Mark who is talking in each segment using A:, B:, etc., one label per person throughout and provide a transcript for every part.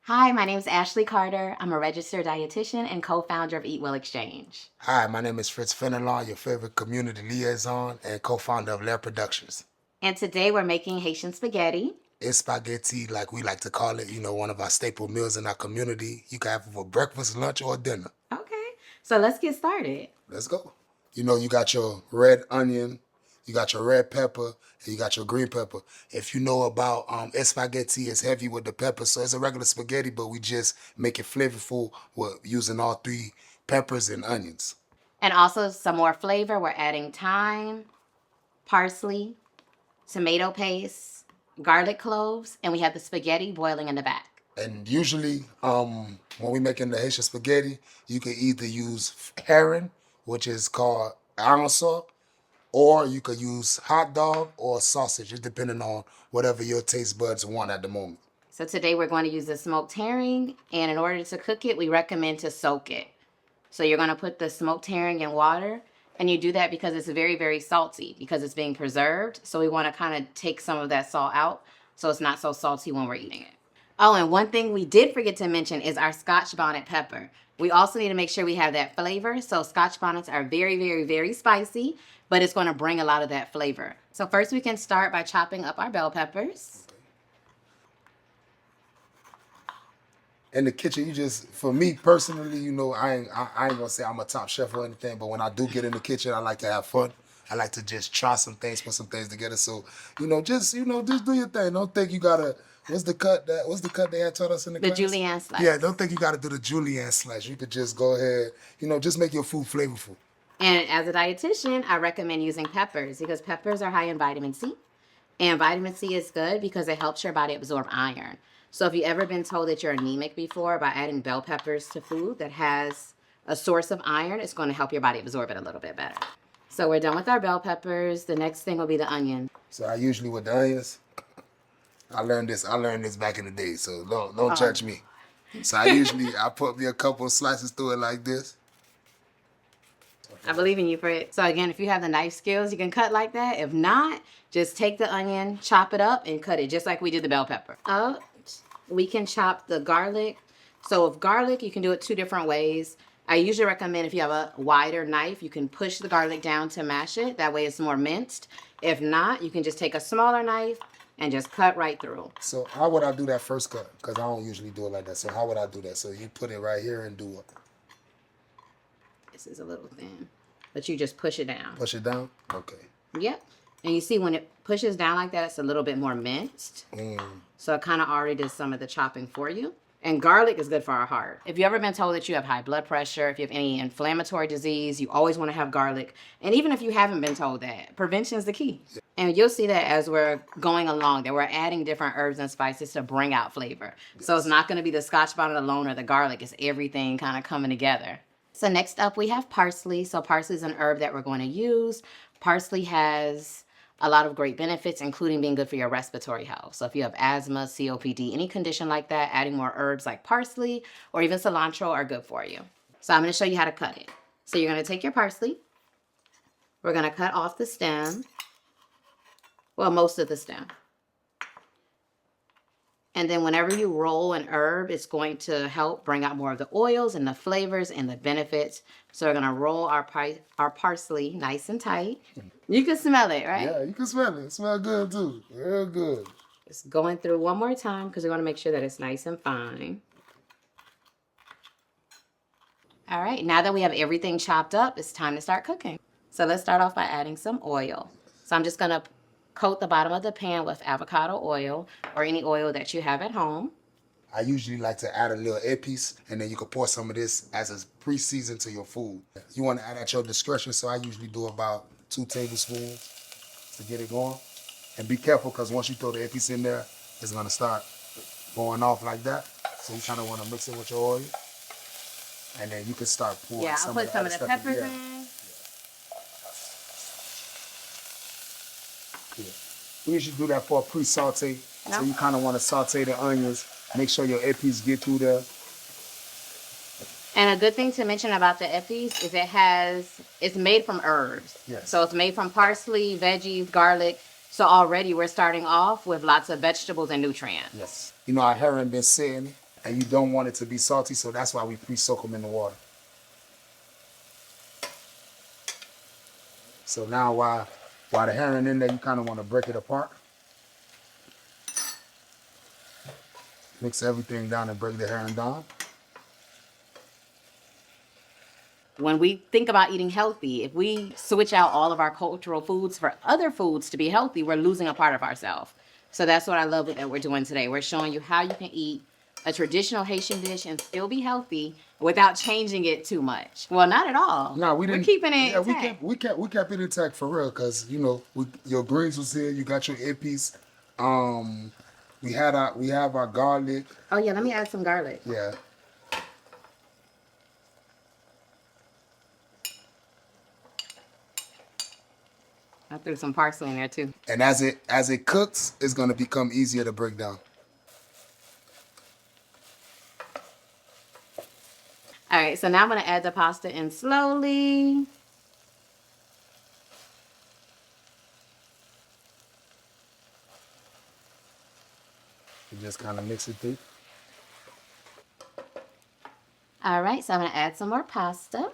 A: Hi, my name is Ashley Carter. I'm a registered dietitian and co-founder of EatWell Exchange.
B: Hi, my name is Fritz Fenelon, your favorite community liaison and co-founder of Lheure Productions.
A: And today we're making Haitian spaghetti.
B: Espageti, like we like to call it, one of our staple meals in our community. You can have it for breakfast, lunch, or dinner.
A: Okay, so let's get started.
B: Let's go. You got your red onion, you got your red pepper, and you got your green pepper. If you know about Espageti, it's heavy with the pepper, so it's a regular spaghetti, but we just make it flavorful with using all three peppers and onions.
A: And also some more flavor, we're adding thyme, parsley, tomato paste, garlic cloves, and we have the spaghetti boiling in the back.
B: And usually, when we making the Haitian spaghetti, you can either use herring, which is called iron salt, or you could use hot dog or sausage, just depending on whatever your taste buds want at the moment.
A: So today we're going to use the smoked herring, and in order to cook it, we recommend to soak it. So you're going to put the smoked herring in water, and you do that because it's very, very salty because it's being preserved. So we want to kind of take some of that salt out so it's not so salty when we're eating it. Oh, and one thing we did forget to mention is our Scotch bonnet pepper. We also need to make sure we have that flavor. So Scotch bonnets are very, very, very spicy, but it's going to bring a lot of that flavor. So first we can start by chopping up our bell peppers.
B: In the kitchen, for me personally, I ain't gonna say I'm a top chef or anything, but when I do get in the kitchen, I like to have fun. I like to just try some things, put some things together. So, just do your thing. Don't think you gotta. What's the cut they had taught us in the class?
A: The julienne slice.
B: Yeah, don't think you gotta do the julienne slice. You could just go ahead, just make your food flavorful.
A: And as a dietitian, I recommend using peppers because peppers are high in vitamin C. And vitamin C is good because it helps your body absorb iron. So if you've ever been told that you're anemic before, by adding bell peppers to food that has a source of iron, it's going to help your body absorb it a little bit better. So we're done with our bell peppers. The next thing will be the onion.
B: So I usually with the onions, I learned this back in the day, so don't judge me. So I put me a couple of slices through it like this.
A: I believe in you, Fritz. So again, if you have the knife skills, you can cut like that. If not, just take the onion, chop it up, and cut it just like we did the bell pepper. We can chop the garlic. So with garlic, you can do it two different ways. I usually recommend if you have a wider knife, you can push the garlic down to mash it. That way it's more minced. If not, you can just take a smaller knife and just cut right through.
B: So how would I do that first cut? Because I don't usually do it like that. So how would I do that? So you put it right here and do what?
A: This is a little thin, but you just push it down.
B: Push it down? Okay.
A: Yep. And you see when it pushes down like that, it's a little bit more minced. So it kind of already does some of the chopping for you. And garlic is good for our heart. If you've ever been told that you have high blood pressure, if you have any inflammatory disease, you always want to have garlic. And even if you haven't been told that, prevention is the key. And you'll see that as we're going along, that we're adding different herbs and spices to bring out flavor. Yes. So it's not going to be the Scotch bonnet alone or the garlic. It's everything kind of coming together. So next up, we have parsley. So parsley is an herb that we're going to use. Parsley has a lot of great benefits, including being good for your respiratory health. So if you have asthma, COPD, any condition like that, adding more herbs like parsley or even cilantro are good for you. So I'm going to show you how to cut it. So you're going to take your parsley. We're going to cut off the stem. Well, most of the stem. And then whenever you roll an herb, it's going to help bring out more of the oils and the flavors and the benefits. So we're going to roll our parsley nice and tight. You can smell it, right?
B: Yeah, you can smell it. It smells good too. Real good.
A: Just going through one more time because we want to make sure that it's nice and fine. All right, now that we have everything chopped up, it's time to start cooking. So let's start off by adding some oil. So I'm just going to coat the bottom of the pan with avocado oil or any oil that you have at home.
B: I usually like to add a little epice, and then you can pour some of this as a pre-season to your food. You want to add at your discretion, so I usually do about 2 tablespoons to get it going. And be careful, because once you throw the epice in there, it's going to start going off like that. So you kind of want to mix it with your oil. And then you can start pouring
A: I'll put some of the peppers in.
B: Yeah. We usually do that for a pre-saute. No. So you kind of want to saute the onions. Make sure your epice get through there.
A: And a good thing to mention about the epice is it's made from herbs.
B: Yes.
A: So it's made from parsley, veggies, garlic. So already we're starting off with lots of vegetables and nutrients.
B: Yes. Our herring been sitting And you don't want it to be salty, so that's why we pre-soak them in the water. So now while the herring in there, you kind of want to break it apart. Mix everything down and break the herring down.
A: When we think about eating healthy, if we switch out all of our cultural foods for other foods to be healthy, we're losing a part of ourselves. So that's what I love that we're doing today. We're showing you how you can eat a traditional Haitian dish and still be healthy without changing it too much. Well, not at all.
B: No, we didn't.
A: We're keeping it
B: Yeah,
A: intact.
B: we kept it intact for real, cause you know your greens was here. You got your earpiece. We have our garlic.
A: Oh yeah, let me add some garlic.
B: Yeah.
A: I threw some parsley in there too.
B: And as it cooks, it's gonna become easier to break down.
A: All right, so now I'm gonna add the pasta in slowly.
B: You just kind of mix it through.
A: All right, so I'm gonna add some more pasta.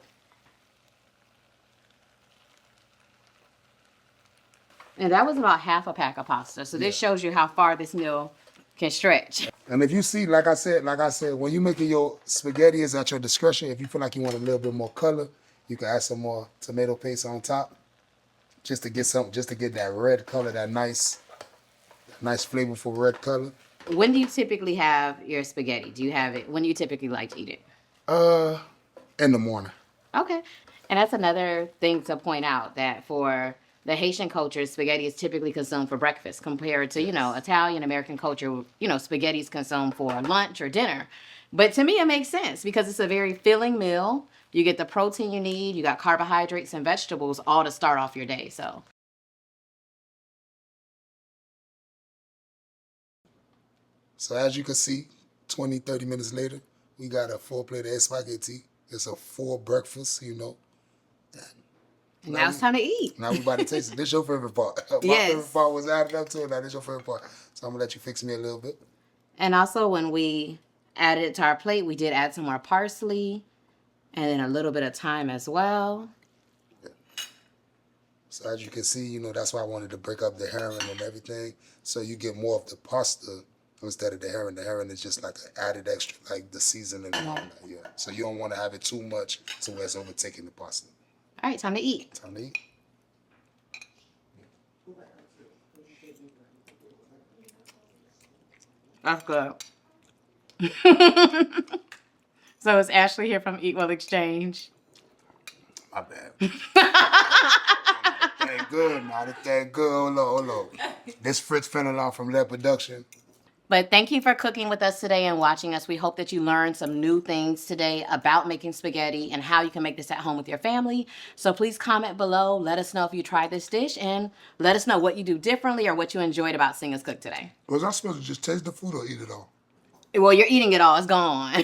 A: And that was about half a pack of pasta. So this shows you how far this meal can stretch.
B: And if you see, like I said, when you making your spaghetti, it's at your discretion. If you feel like you want a little bit more color, you can add some more tomato paste on top, just to get that red color, that nice flavorful red color.
A: When do you typically have your spaghetti? Do you have it? When do you typically like to eat it?
B: In the morning.
A: Okay. And that's another thing to point out, that for the Haitian culture, spaghetti is typically consumed for breakfast compared to, Italian, American culture, spaghetti is consumed for lunch or dinner. But to me, it makes sense because it's a very filling meal. You get the protein you need. You got carbohydrates and vegetables all to start off your day. So
B: as you can see, 20, 30 minutes later, we got a full plate of Espageti. It's a full breakfast,
A: And now it's time to eat.
B: Now we about to taste it. This your favorite part. My favorite part was added up to it. Now this your favorite part. So I'm going to let you fix me a little bit.
A: And also when we added it to our plate, we did add some more parsley and then a little bit of thyme as well.
B: So as you can see, that's why I wanted to break up the herring and everything. So you get more of the pasta instead of the herring. The herring is just like an added extra, like the seasoning and all that. Yeah. So you don't want to have it too much to where it's overtaking the pasta.
A: All right, time to eat.
B: Time to eat.
A: That's good. So it's Ashley here from EatWell Exchange.
B: My bad. That good, now. That good. Hold on. This Fritz Fenelon from Lheure Production.
A: But thank you for cooking with us today and watching us. We hope that you learned some new things today about making spaghetti and how you can make this at home with your family. So please comment below. Let us know if you tried this dish and let us know what you do differently or what you enjoyed about seeing us cook today.
B: Was I supposed to just taste the food or eat it all?
A: Well, you're eating it all. It's gone.